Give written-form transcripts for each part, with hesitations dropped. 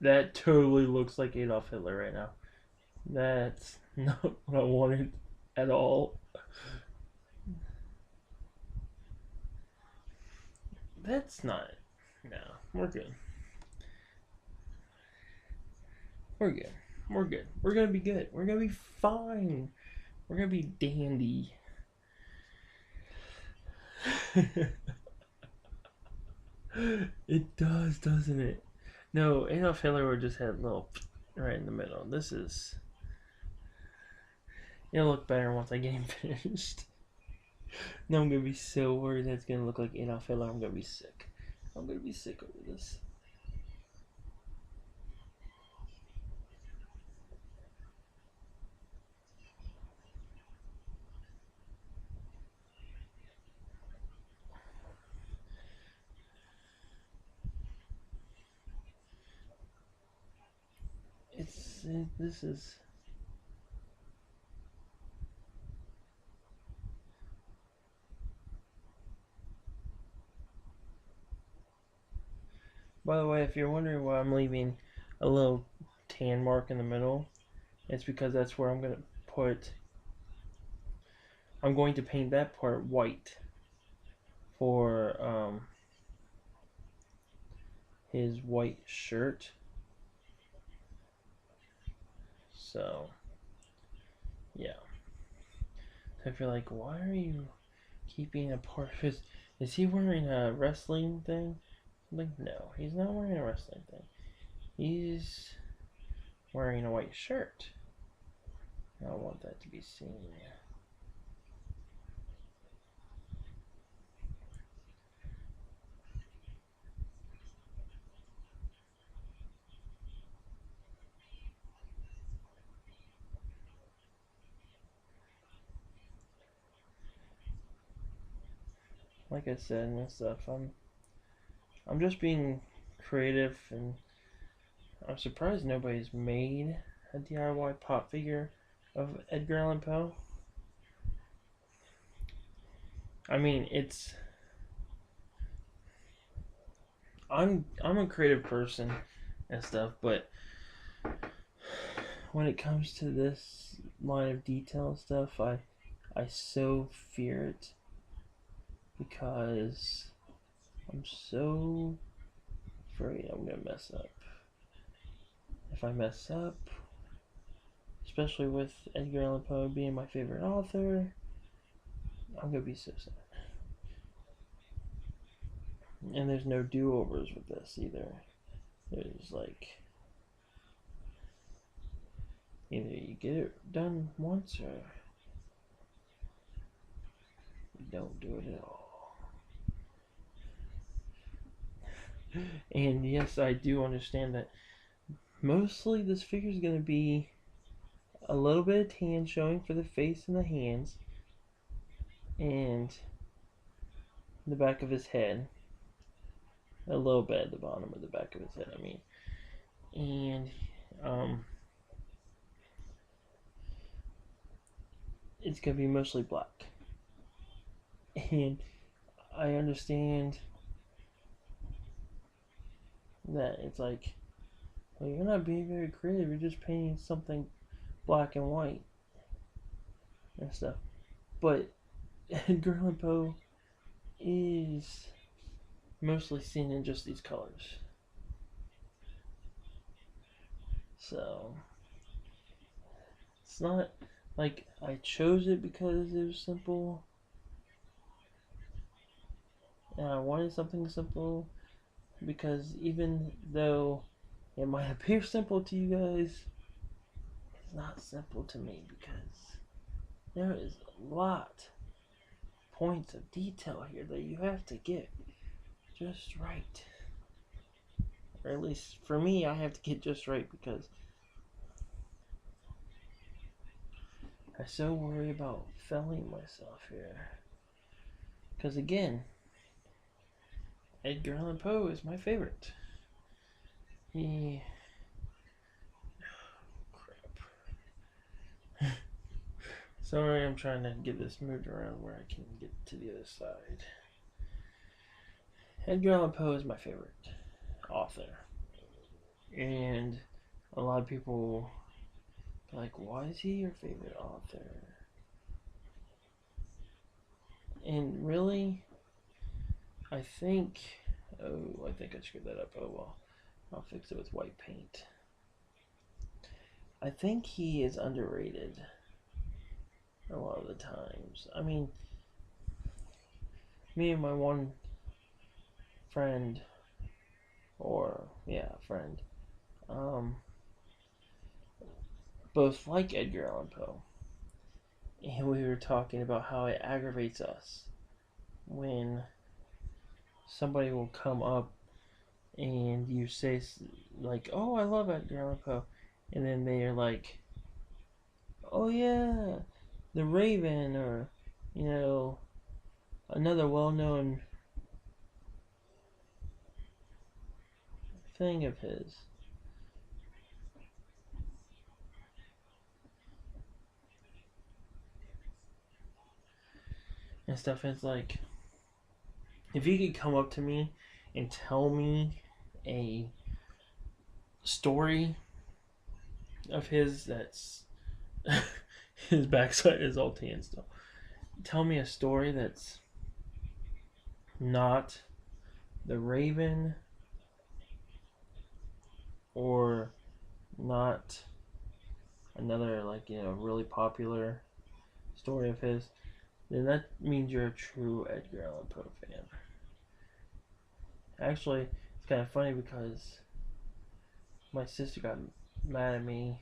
That totally looks like Adolf Hitler right now. That's not what I wanted at all. That's not. No, we're good. We're good. We're good. We're gonna be good. We're gonna be fine. We're gonna be dandy. It does, doesn't it? No, Adolf Hitler would just had a little right in the middle. This is. It'll look better once I get him finished. No, I'm gonna be so worried that it's gonna look like Adolf Hitler. I'm gonna be sick. I'm gonna be sick over this. This is. By the way, if you're wondering why I'm leaving a little tan mark in the middle, it's because that's where I'm gonna put. I'm going to paint that part white for his white shirt. So yeah. So if you're like, why are you keeping a part of his? Is he wearing a wrestling thing? I'm like, no, he's not wearing a wrestling thing. He's wearing a white shirt. I don't want that to be seen. Like I said and stuff, I'm just being creative, and I'm surprised nobody's made a DIY pop figure of Edgar Allan Poe. I mean, it's I'm a creative person and stuff, but when it comes to this line of detail and stuff, I so fear it because I'm so afraid I'm gonna mess up. If I mess up, especially with Edgar Allan Poe being my favorite author, I'm gonna be so sad. And there's no do-overs with this either. There's like either you get it done once or you don't do it at all. And yes, I do understand that mostly this figure is going to be a little bit of tan showing for the face and the hands and the back of his head. A little bit at the bottom of the back of his head, I mean. And it's going to be mostly black. And I understand that it's like, well, you're not being very creative. You're just painting something black and white and stuff. But Edgar Allan Poe is mostly seen in just these colors. So it's not like I chose it because it was simple and I wanted something simple, because even though it might appear simple to you guys, it's not simple to me because there is a lot of points of detail here that you have to get just right. Or at least for me, I have to get just right because I so worry about failing myself here. Because again, Edgar Allan Poe is my favorite. He. Crap. Sorry, I'm trying to get this moved around where I can get to the other side. Edgar Allan Poe is my favorite author. And a lot of people are like, why is he your favorite author? And really, I think, I think I screwed that up. Oh well, I'll fix it with white paint. I think he is underrated a lot of the times. I mean, me and my one friend, or yeah, friend, um, both like Edgar Allan Poe, and we were talking about how it aggravates us when somebody will come up and you say like, "Oh, I love Edgar Allan Poe," and then they are like, "Oh yeah, The Raven," or you know, another well-known thing of his. And stuff. It's like, if you could come up to me and tell me a story of his that's his backside is all tan still. Tell me a story that's not The Raven or not another like really popular story of his, then that means you're a true Edgar Allan Poe fan. Actually, it's kind of funny because my sister got mad at me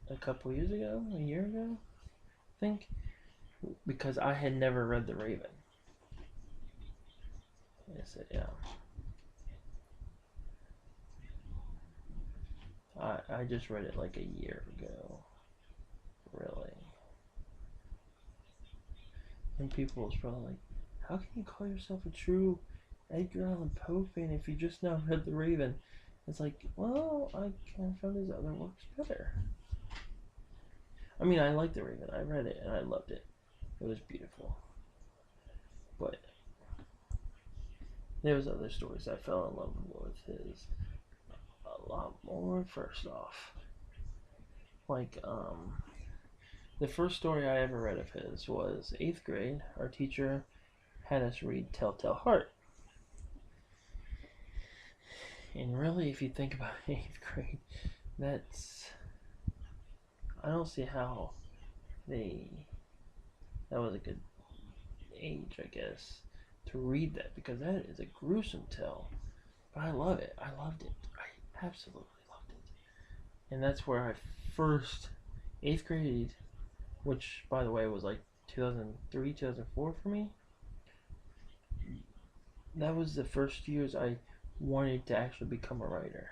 a couple years ago, a year ago, I think, because I had never read The Raven. I said, yeah. I just read it like a year ago, really. And people was probably like, how can you call yourself a true Edgar Allan Poe fan if you just now read The Raven? It's like, well, I kind of found his other works better. I mean, I liked The Raven. I read it and I loved it. It was beautiful. But there was other stories I fell in love with his a lot more. First off, like the first story I ever read of his was 8th grade. Our teacher had us read Telltale Heart. And really, if you think about 8th grade, that's, I don't see how they, that was a good age, I guess, to read that, because that is a gruesome tale. But I love it. I loved it. I absolutely loved it. And that's where I first, 8th grade, which by the way was like 2003, 2004 for me. That was the first years I wanted to actually become a writer,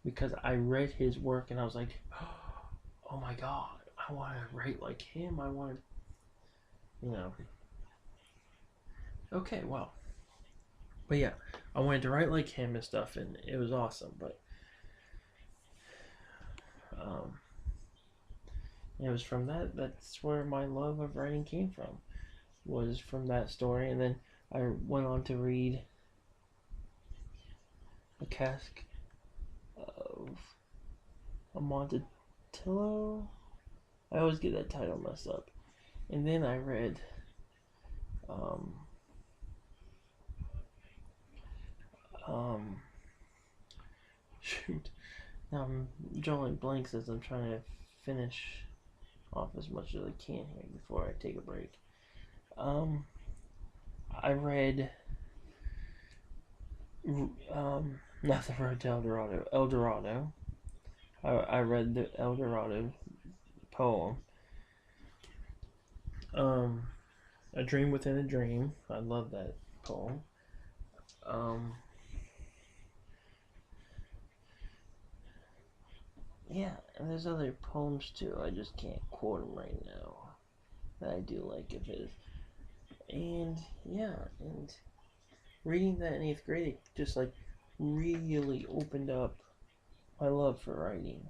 because I read his work and I was like, oh my god, I want to write like him. I want to, okay, well, but yeah, I wanted to write like him and stuff, and it was awesome. But um, it was from that. That's where my love of writing came from. Was from that story, and then I went on to read A Cask of Amontillado. I always get that title messed up. And then I read um, um, shoot. Now I'm drawing blanks as I'm trying to finish off as much as I can here before I take a break. I read not the Road to El Dorado. El Dorado. I read the El Dorado poem. A Dream Within a Dream. I love that poem. Um, yeah, and there's other poems too. I just can't quote them right now that I do like of his. And yeah, and reading that in 8th grade, it just like really opened up my love for writing.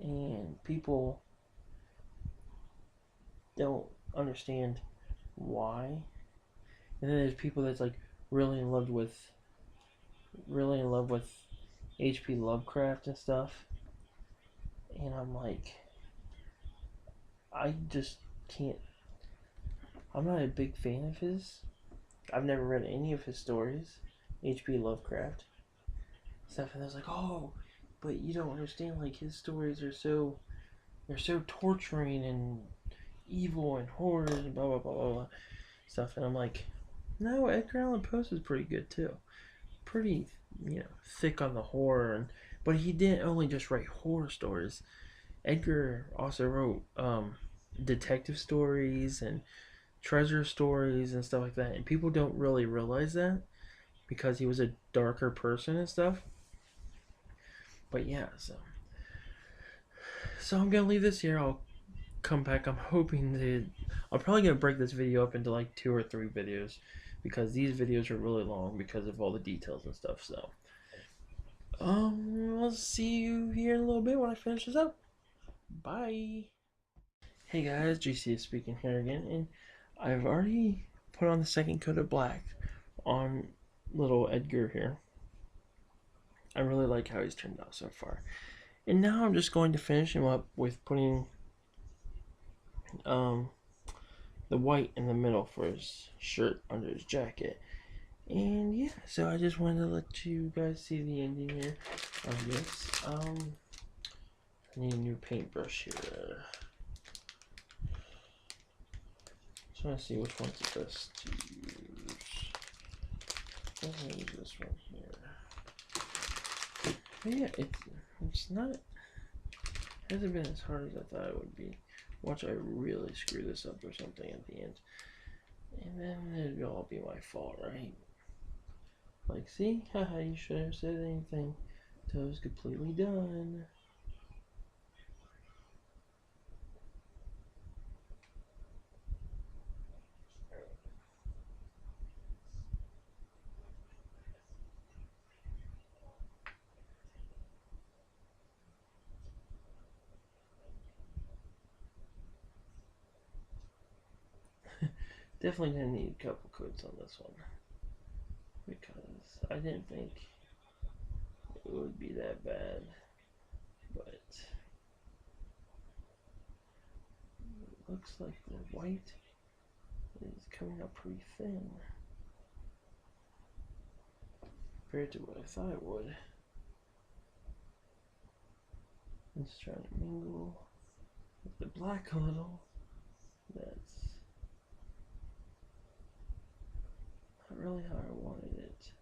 And people don't understand why. And then there's people that's like really in love with really in love with H.P. Lovecraft and stuff, and I'm like, I just can't. I'm not a big fan of his. I've never read any of his stories, H.P. Lovecraft stuff, and I was like, oh, but you don't understand. Like his stories are they're so torturing and evil and horror and blah blah blah blah, blah stuff, and I'm like, no, Edgar Allan Poe is pretty good too. Pretty, thick on the horror, but he didn't only just write horror stories. Edgar also wrote detective stories and treasure stories and stuff like that, and people don't really realize that because he was a darker person and stuff. But yeah, so I'm gonna leave this here. I'll come back. I'm probably gonna break this video up into like 2 or 3 videos because these videos are really long because of all the details and stuff. So I'll see you here in a little bit when I finish this up. Bye. Hey guys, GC speaking here again, and I've already put on the second coat of black on little Edgar here. I really like how he's turned out so far. And now I'm just going to finish him up with putting the white in the middle for his shirt under his jacket. And yeah, so I just wanted to let you guys see the ending here of this. I need a new paintbrush here. Just want to see which one's the best to use. I'm gonna use this one here. But yeah, it's not. Hasn't been as hard as I thought it would be. Watch I really screw this up or something at the end, and then it'll all be my fault, right? Like, see, haha, you should have said anything until it was completely done. Definitely gonna need a couple coats on this one because I didn't think it would be that bad, but it looks like the white is coming up pretty thin compared to what I thought it would. I'm just trying to mingle with the black a little. That's not really how I wanted it.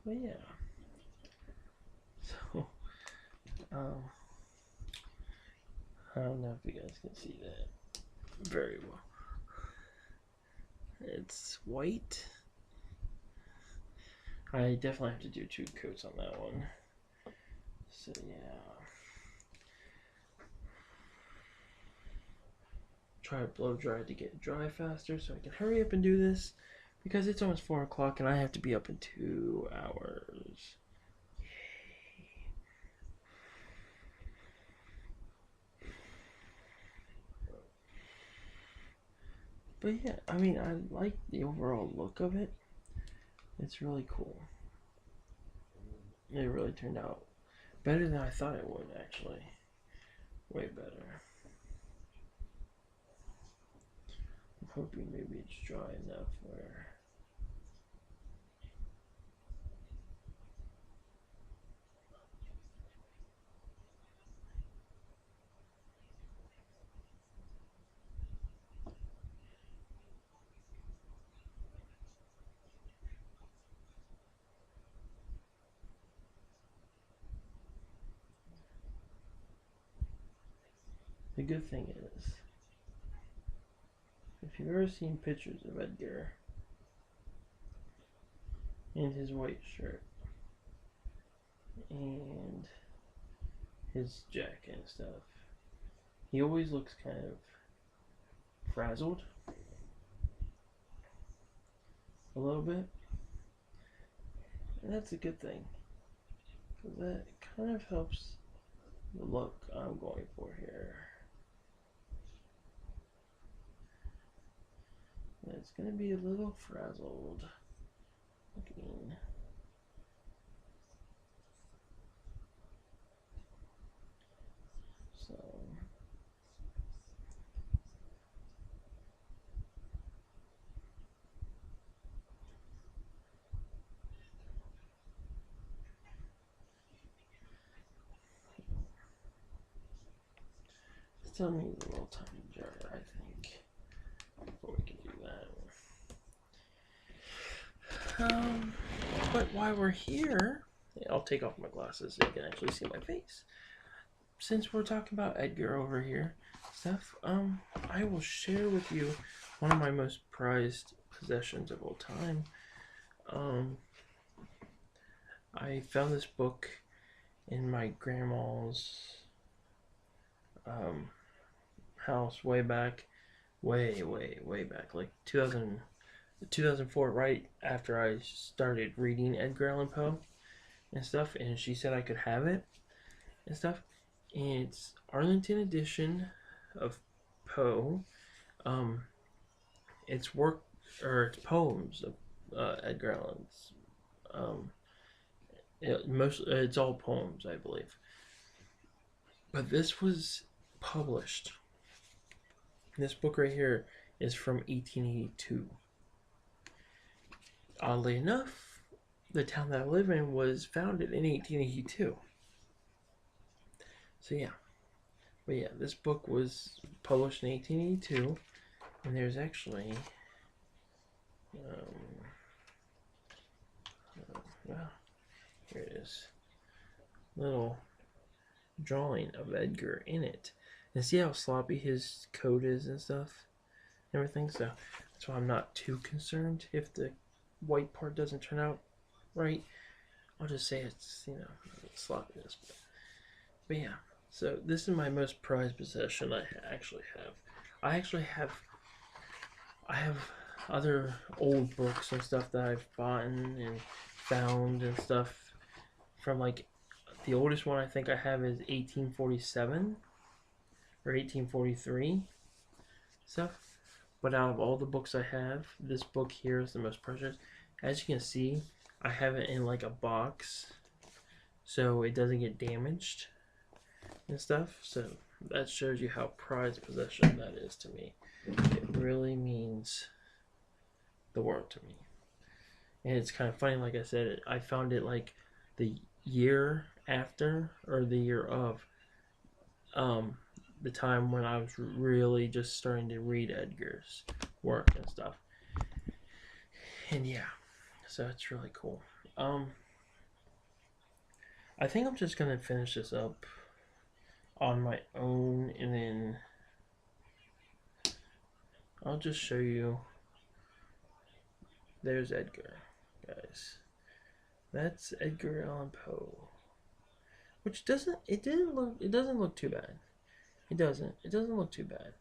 But yeah, so I don't know if you guys can see that very well. It's white. I definitely have to do 2 coats on that one. So yeah. Try to blow dry to get it dry faster so I can hurry up and do this because it's almost 4 o'clock and I have to be up in 2 hours. But yeah, I mean, I like the overall look of it. It's really cool. It really turned out better than I thought it would, actually. Way better. I'm hoping maybe it's dry enough where the good thing is, if you've ever seen pictures of Edgar in his white shirt and his jacket and stuff, he always looks kind of frazzled a little bit. And that's a good thing. Because that kind of helps the look I'm going for here. And it's going to be a little frazzled looking. So still needs a little tiny jar, I think, before we can do that. But while we're here, I'll take off my glasses so you can actually see my face. Since we're talking about Edgar over here, stuff, I will share with you one of my most prized possessions of all time. I found this book in my grandma's house way back, way back, like 2004, right after I started reading Edgar Allan Poe and stuff, and she said I could have it and stuff. And it's Arlington edition of Poe. It's work, or it's poems of Edgar Allan's. It's all poems, I believe. But this was published. This book right here is from 1882. Oddly enough, the town that I live in was founded in 1882. So yeah. But yeah, this book was published in 1882, and there's actually here it is, little drawing of Edgar in it. And see how sloppy his coat is and stuff, and everything. So that's why I'm not too concerned if the white part doesn't turn out right. I'll just say it's, sloppiness. But yeah, so this is my most prized possession I actually have. I have other old books and stuff that I've bought and found and stuff from, like, the oldest one I think I have is 1847 or 1843 stuff. But out of all the books I have, this book here is the most precious. As you can see, I have it in like a box so it doesn't get damaged and stuff. So that shows you how prized possession that is to me. It really means the world to me. And it's kind of funny, like I said, I found it like the year after, or the year of, the time when I was really just starting to read Edgar's work and stuff. And yeah, so it's really cool. I think I'm just gonna finish this up on my own, and then I'll just show you. There's Edgar, guys. That's Edgar Allan Poe. Which doesn't look too bad. It doesn't look too bad.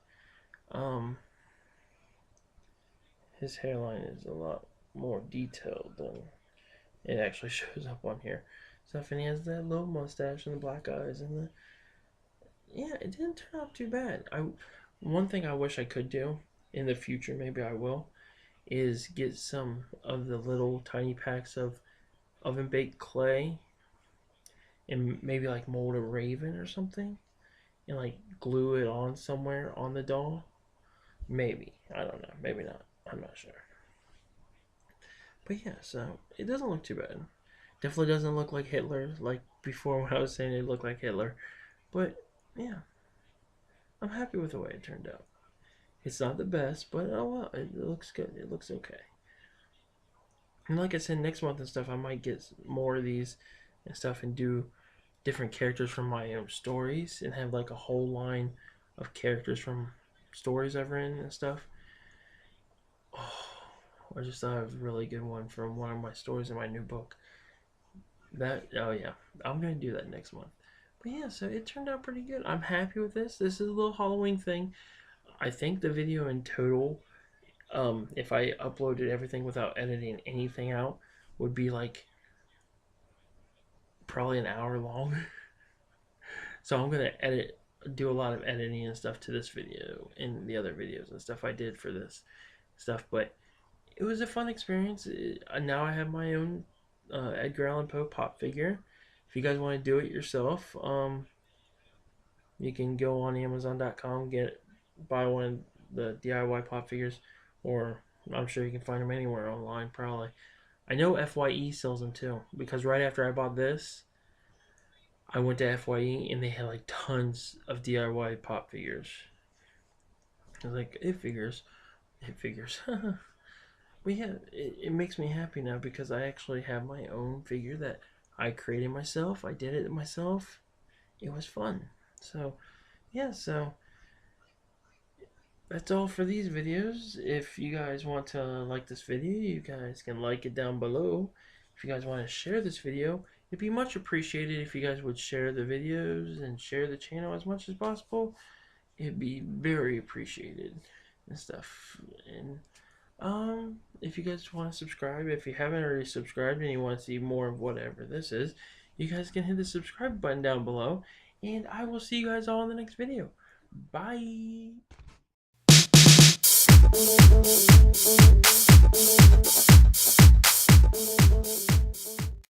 His hairline is a lot more detailed than it actually shows up on here. Stuff, and he has that little mustache and the black eyes and the, yeah, it didn't turn out too bad. One thing I wish I could do in the future, maybe I will, is get some of the little tiny packs of oven baked clay and maybe like mold a raven or something and like glue it on somewhere on the doll. Maybe. I don't know. Maybe not. I'm not sure. But yeah, so it doesn't look too bad. Definitely doesn't look like Hitler, like before when I was saying it looked like Hitler. But yeah, I'm happy with the way it turned out. It's not the best, but oh well, it looks good. It looks okay. And like I said, next month and stuff, I might get more of these and stuff and do different characters from my own stories and have like a whole line of characters from stories I've written and stuff. Oh, I just thought of a really good one from one of my stories in my new book. Oh yeah, I'm gonna do that next month. But yeah, so it turned out pretty good. I'm happy with this. This is a little Halloween thing. I think the video in total, if I uploaded everything without editing anything out, would be like probably an hour long. So I'm gonna do a lot of editing and stuff to this video and the other videos and stuff I did for this stuff. But it was a fun experience. Now I have my own Edgar Allan Poe pop figure. If you guys want to do it yourself, you can go on Amazon.com, buy one of the DIY pop figures, or I'm sure you can find them anywhere online probably. I know FYE sells them too, because right after I bought this, I went to FYE and they had like tons of DIY pop figures. I was like, it figures. But yeah, it makes me happy now because I actually have my own figure that I created myself. I did it myself. It was fun. So, yeah, so that's all for these videos. If you guys want to like this video, you guys can like it down below. If you guys want to share this video, it'd be much appreciated if you guys would share the videos and share the channel as much as possible. It'd be very appreciated and stuff. And if you guys want to subscribe, if you haven't already subscribed and you want to see more of whatever this is, you guys can hit the subscribe button down below. And I will see you guys all in the next video. Bye!